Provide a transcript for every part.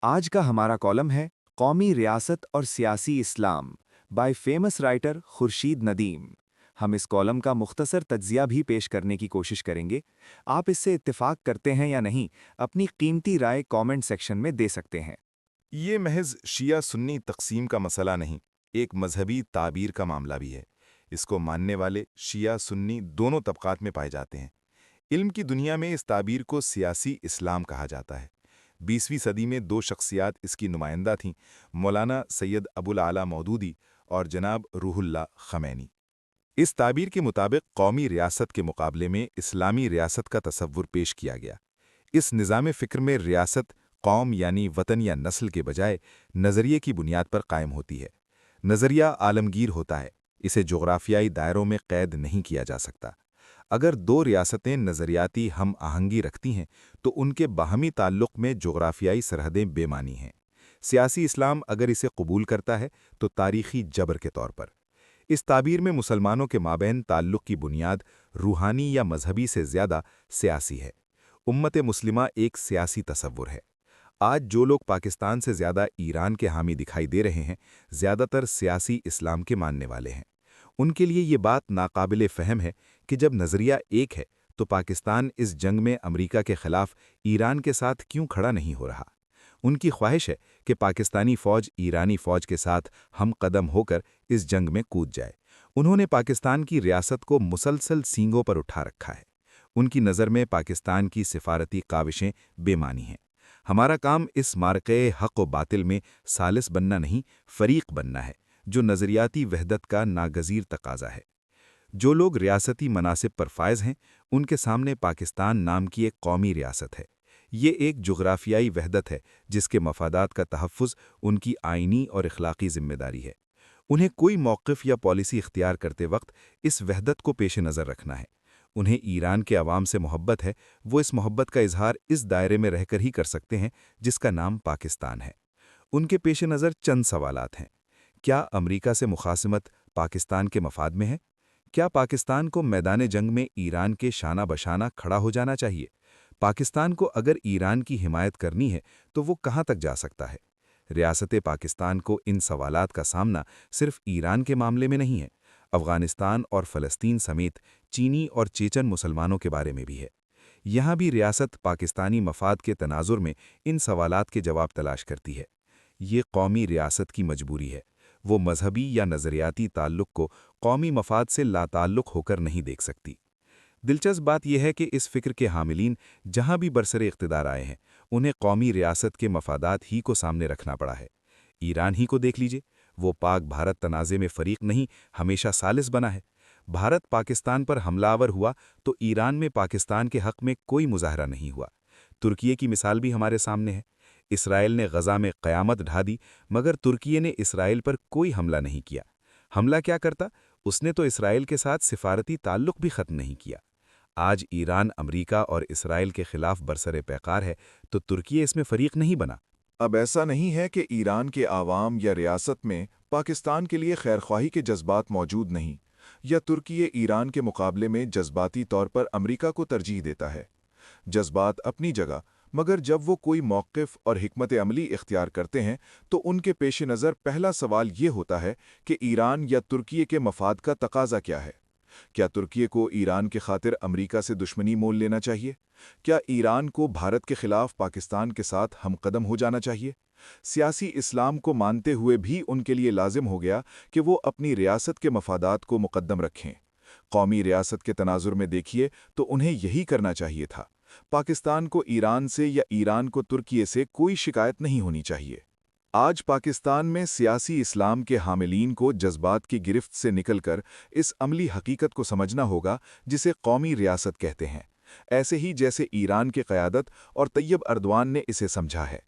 آج کا ہمارا کالم ہے قومی ریاست اور سیاسی اسلام by famous writer Khurshid Nadeem. ہم اس کالم کا مختصر تجزیہ بھی پیش کرنے کی کوشش کریں گے۔ آپ اس سے اتفاق کرتے ہیں یا نہیں، اپنی قیمتی رائے کامنٹ سیکشن میں دے سکتے ہیں۔ یہ محض شیعہ سنی تقسیم کا مسئلہ نہیں، ایک مذہبی تعبیر کا معاملہ بھی ہے۔ اس کو ماننے والے شیعہ سنی دونوں طبقات میں پائے جاتے ہیں۔ علم کی دنیا میں اس تعبیر کو سیاسی اسلام کہا جاتا ہے۔ 20ویں صدی میں دو شخصیات اس کی نمائندہ تھیں، مولانا سید ابو العلا مودودی اور جناب روح اللہ خمینی۔ اس تعبیر کے مطابق قومی ریاست کے مقابلے میں اسلامی ریاست کا تصور پیش کیا گیا۔ اس نظام فکر میں ریاست قوم یعنی وطن یا نسل کے بجائے نظریے کی بنیاد پر قائم ہوتی ہے۔ نظریہ عالمگیر ہوتا ہے، اسے جغرافیائی دائروں میں قید نہیں کیا جا سکتا۔ اگر دو ریاستیں نظریاتی ہم آہنگی رکھتی ہیں تو ان کے باہمی تعلق میں جغرافیائی سرحدیں بے معنی ہیں۔ سیاسی اسلام اگر اسے قبول کرتا ہے تو تاریخی جبر کے طور پر۔ اس تعبیر میں مسلمانوں کے مابین تعلق کی بنیاد روحانی یا مذہبی سے زیادہ سیاسی ہے۔ امت مسلمہ ایک سیاسی تصور ہے۔ آج جو لوگ پاکستان سے زیادہ ایران کے حامی دکھائی دے رہے ہیں، زیادہ تر سیاسی اسلام کے ماننے والے ہیں۔ ان کے لیے یہ بات ناقابل فہم ہے کہ جب نظریہ ایک ہے تو پاکستان اس جنگ میں امریکہ کے خلاف ایران کے ساتھ کیوں کھڑا نہیں ہو رہا۔ ان کی خواہش ہے کہ پاکستانی فوج ایرانی فوج کے ساتھ ہم قدم ہو کر اس جنگ میں کود جائے۔ انہوں نے پاکستان کی ریاست کو مسلسل سینگوں پر اٹھا رکھا ہے۔ ان کی نظر میں پاکستان کی سفارتی کاوشیں بے معنی ہیں۔ ہمارا کام اس معرکے حق و باطل میں ثالث بننا نہیں، فریق بننا ہے، جو نظریاتی وحدت کا ناگزیر تقاضا ہے۔ جو لوگ ریاستی مناصب پر فائز ہیں، ان کے سامنے پاکستان نام کی ایک قومی ریاست ہے۔ یہ ایک جغرافیائی وحدت ہے جس کے مفادات کا تحفظ ان کی آئینی اور اخلاقی ذمہ داری ہے۔ انہیں کوئی موقف یا پالیسی اختیار کرتے وقت اس وحدت کو پیش نظر رکھنا ہے۔ انہیں ایران کے عوام سے محبت ہے، وہ اس محبت کا اظہار اس دائرے میں رہ کر ہی کر سکتے ہیں جس کا نام پاکستان ہے۔ ان کے پیش نظر چند سوالات ہیں۔ کیا امریکہ سے مخاصمت پاکستان کے مفاد میں ہے؟ کیا پاکستان کو میدان جنگ میں ایران کے شانہ بشانہ کھڑا ہو جانا چاہیے؟ پاکستان کو اگر ایران کی حمایت کرنی ہے تو وہ کہاں تک جا سکتا ہے؟ ریاست پاکستان کو ان سوالات کا سامنا صرف ایران کے معاملے میں نہیں ہے، افغانستان اور فلسطین سمیت چینی اور چیچن مسلمانوں کے بارے میں بھی ہے۔ یہاں بھی ریاست پاکستانی مفاد کے تناظر میں ان سوالات کے جواب تلاش کرتی ہے۔ یہ قومی ریاست کی مجبوری ہے۔ وہ مذہبی یا نظریاتی تعلق کو قومی مفاد سے لا تعلق ہو کر نہیں دیکھ سکتی۔ دلچسپ بات یہ ہے کہ اس فکر کے حاملین جہاں بھی برسر اقتدار آئے ہیں، انہیں قومی ریاست کے مفادات ہی کو سامنے رکھنا پڑا ہے۔ ایران ہی کو دیکھ لیجئے، وہ پاک بھارت تنازع میں فریق نہیں، ہمیشہ ثالث بنا ہے۔ بھارت پاکستان پر حملہ آور ہوا تو ایران میں پاکستان کے حق میں کوئی مظاہرہ نہیں ہوا۔ ترکیے کی مثال بھی ہمارے سامنے ہے۔ اسرائیل نے غزہ میں قیامت ڈھا دی، مگر ترکیے نے اسرائیل پر کوئی حملہ نہیں کیا۔ حملہ کیا کرتا؟ اس نے تو اسرائیل کے ساتھ سفارتی تعلق بھی ختم نہیں کیا۔ آج ایران امریکہ اور اسرائیل کے خلاف برسر پیکار ہے تو ترکیے اس میں فریق نہیں بنا۔ اب ایسا نہیں ہے کہ ایران کے عوام یا ریاست میں پاکستان کے لیے خیرخواہی کے جذبات موجود نہیں، یا ترکیے ایران کے مقابلے میں جذباتی طور پر امریکہ کو ترجیح دیتا ہے۔ جذبات اپنی جگہ، مگر جب وہ کوئی موقف اور حکمت عملی اختیار کرتے ہیں تو ان کے پیش نظر پہلا سوال یہ ہوتا ہے کہ ایران یا ترکیے کے مفاد کا تقاضا کیا ہے۔ کیا ترکیے کو ایران کے خاطر امریکہ سے دشمنی مول لینا چاہیے؟ کیا ایران کو بھارت کے خلاف پاکستان کے ساتھ ہم قدم ہو جانا چاہیے؟ سیاسی اسلام کو مانتے ہوئے بھی ان کے لیے لازم ہو گیا کہ وہ اپنی ریاست کے مفادات کو مقدم رکھیں۔ قومی ریاست کے تناظر میں دیکھیے تو انہیں یہی کرنا چاہیے تھا۔ پاکستان کو ایران سے یا ایران کو ترکیے سے کوئی شکایت نہیں ہونی چاہیے۔ آج پاکستان میں سیاسی اسلام کے حاملین کو جذبات کی گرفت سے نکل کر اس عملی حقیقت کو سمجھنا ہوگا جسے قومی ریاست کہتے ہیں، ایسے ہی جیسے ایران کی قیادت اور طیب اردوان نے اسے سمجھا ہے۔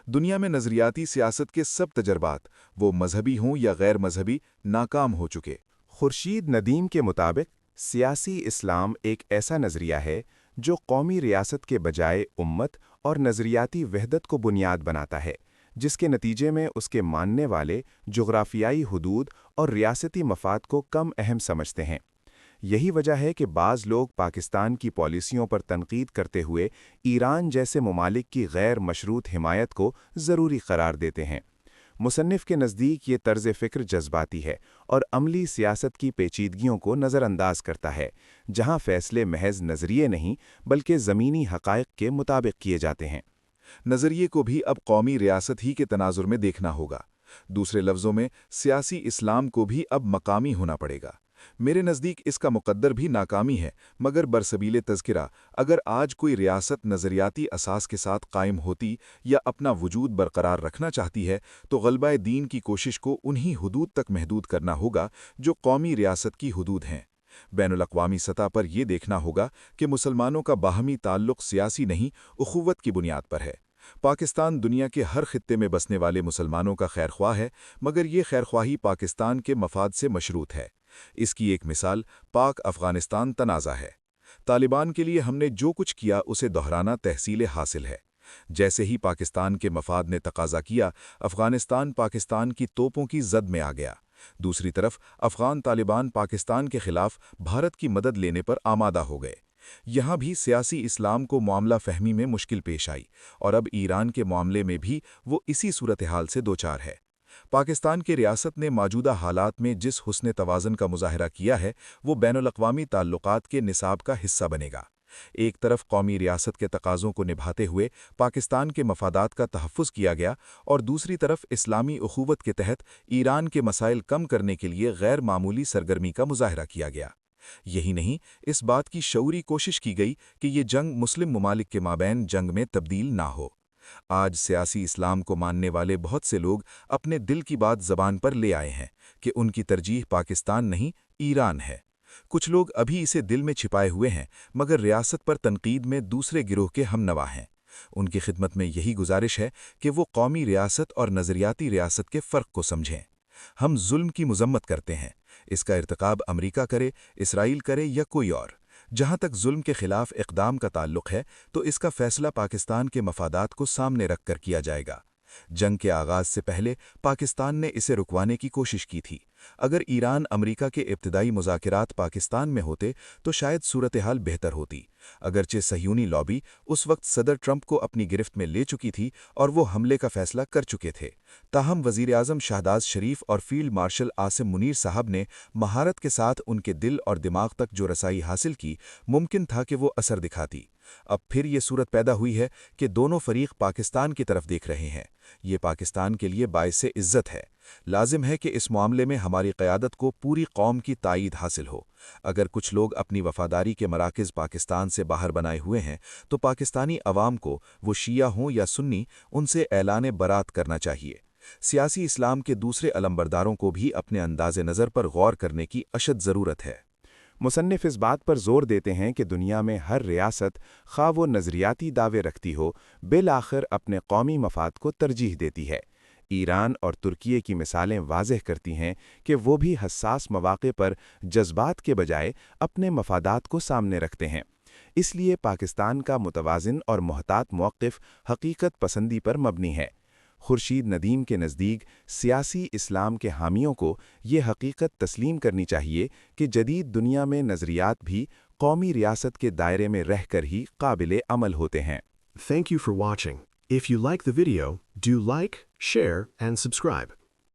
دنیا میں نظریاتی سیاست کے سب تجربات، وہ مذہبی ہوں یا غیر مذہبی، ناکام ہو چکے۔ خورشید ندیم کے مطابق سیاسی اسلام ایک ایسا نظریہ ہے جو قومی ریاست کے بجائے امت اور نظریاتی وحدت کو بنیاد بناتا ہے، جس کے نتیجے میں اس کے ماننے والے جغرافیائی حدود اور ریاستی مفاد کو کم اہم سمجھتے ہیں۔ یہی وجہ ہے کہ بعض لوگ پاکستان کی پالیسیوں پر تنقید کرتے ہوئے ایران جیسے ممالک کی غیر مشروط حمایت کو ضروری قرار دیتے ہیں۔ مصنف کے نزدیک یہ طرز فکر جذباتی ہے اور عملی سیاست کی پیچیدگیوں کو نظر انداز کرتا ہے، جہاں فیصلے محض نظریے نہیں بلکہ زمینی حقائق کے مطابق کیے جاتے ہیں۔ نظریے کو بھی اب قومی ریاست ہی کے تناظر میں دیکھنا ہوگا۔ دوسرے لفظوں میں سیاسی اسلام کو بھی اب مقامی ہونا پڑے گا۔ میرے نزدیک اس کا مقدر بھی ناکامی ہے، مگر برسبیل تذکرہ اگر آج کوئی ریاست نظریاتی اساس کے ساتھ قائم ہوتی یا اپنا وجود برقرار رکھنا چاہتی ہے تو غلبہ دین کی کوشش کو انہی حدود تک محدود کرنا ہوگا جو قومی ریاست کی حدود ہیں۔ بین الاقوامی سطح پر یہ دیکھنا ہوگا کہ مسلمانوں کا باہمی تعلق سیاسی نہیں، اخوت کی بنیاد پر ہے۔ پاکستان دنیا کے ہر خطے میں بسنے والے مسلمانوں کا خیرخواہ ہے، مگر یہ خیرخواہی پاکستان کے مفاد سے مشروط ہے۔ اس کی ایک مثال پاک افغانستان تنازع ہے۔ طالبان کے لیے ہم نے جو کچھ کیا اسے دہرانا تحصیل حاصل ہے۔ جیسے ہی پاکستان کے مفاد نے تقاضا کیا، افغانستان پاکستان کی توپوں کی زد میں آ گیا۔ دوسری طرف افغان طالبان پاکستان کے خلاف بھارت کی مدد لینے پر آمادہ ہو گئے۔ یہاں بھی سیاسی اسلام کو معاملہ فہمی میں مشکل پیش آئی، اور اب ایران کے معاملے میں بھی وہ اسی صورتحال سے دوچار ہے۔ پاکستان کے ریاست نے موجودہ حالات میں جس حسن توازن کا مظاہرہ کیا ہے وہ بین الاقوامی تعلقات کے نصاب کا حصہ بنے گا۔ ایک طرف قومی ریاست کے تقاضوں کو نبھاتے ہوئے پاکستان کے مفادات کا تحفظ کیا گیا، اور دوسری طرف اسلامی اخوت کے تحت ایران کے مسائل کم کرنے کے لیے غیر معمولی سرگرمی کا مظاہرہ کیا گیا۔ یہی نہیں، اس بات کی شعوری کوشش کی گئی کہ یہ جنگ مسلم ممالک کے مابین جنگ میں تبدیل نہ ہو۔ آج سیاسی اسلام کو ماننے والے بہت سے لوگ اپنے دل کی بات زبان پر لے آئے ہیں کہ ان کی ترجیح پاکستان نہیں، ایران ہے۔ کچھ لوگ ابھی اسے دل میں چھپائے ہوئے ہیں، مگر ریاست پر تنقید میں دوسرے گروہ کے ہم نوا ہیں۔ ان کی خدمت میں یہی گزارش ہے کہ وہ قومی ریاست اور نظریاتی ریاست کے فرق کو سمجھیں۔ ہم ظلم کی مذمت کرتے ہیں، اس کا ارتکاب امریکہ کرے، اسرائیل کرے یا کوئی اور۔ جہاں تک ظلم کے خلاف اقدام کا تعلق ہے تو اس کا فیصلہ پاکستان کے مفادات کو سامنے رکھ کر کیا جائے گا۔ جنگ کے آغاز سے پہلے پاکستان نے اسے رکوانے کی کوشش کی تھی۔ اگر ایران امریکہ کے ابتدائی مذاکرات پاکستان میں ہوتے تو شاید صورتحال بہتر ہوتی۔ اگرچہ صہیونی لابی اس وقت صدر ٹرمپ کو اپنی گرفت میں لے چکی تھی اور وہ حملے کا فیصلہ کر چکے تھے، تاہم وزیراعظم شہباز شریف اور فیلڈ مارشل عاصم منیر صاحب نے مہارت کے ساتھ ان کے دل اور دماغ تک جو رسائی حاصل کی، ممکن تھا کہ وہ اثر دکھاتی۔ اب پھر یہ صورت پیدا ہوئی ہے کہ دونوں فریق پاکستان کی طرف دیکھ رہے ہیں۔ یہ پاکستان کے لیے باعث عزت ہے۔ لازم ہے کہ اس معاملے میں ہماری قیادت کو پوری قوم کی تائید حاصل ہو۔ اگر کچھ لوگ اپنی وفاداری کے مراکز پاکستان سے باہر بنائے ہوئے ہیں تو پاکستانی عوام کو، وہ شیعہ ہوں یا سنی، ان سے اعلان برات کرنا چاہیے۔ سیاسی اسلام کے دوسرے علمبرداروں کو بھی اپنے انداز نظر پر غور کرنے کی اشد ضرورت ہے۔ مصنف اس بات پر زور دیتے ہیں کہ دنیا میں ہر ریاست، خواہ وہ نظریاتی دعوے رکھتی ہو، بالآخر اپنے قومی مفاد کو ترجیح دیتی ہے۔ ایران اور ترکیے کی مثالیں واضح کرتی ہیں کہ وہ بھی حساس مواقع پر جذبات کے بجائے اپنے مفادات کو سامنے رکھتے ہیں۔ اس لیے پاکستان کا متوازن اور محتاط موقف حقیقت پسندی پر مبنی ہے۔ خورشید ندیم کے نزدیک سیاسی اسلام کے حامیوں کو یہ حقیقت تسلیم کرنی چاہیے کہ جدید دنیا میں نظریات بھی قومی ریاست کے دائرے میں رہ کر ہی قابل عمل ہوتے ہیں۔ Thank you for watching. If you like the video, do like, share, and subscribe.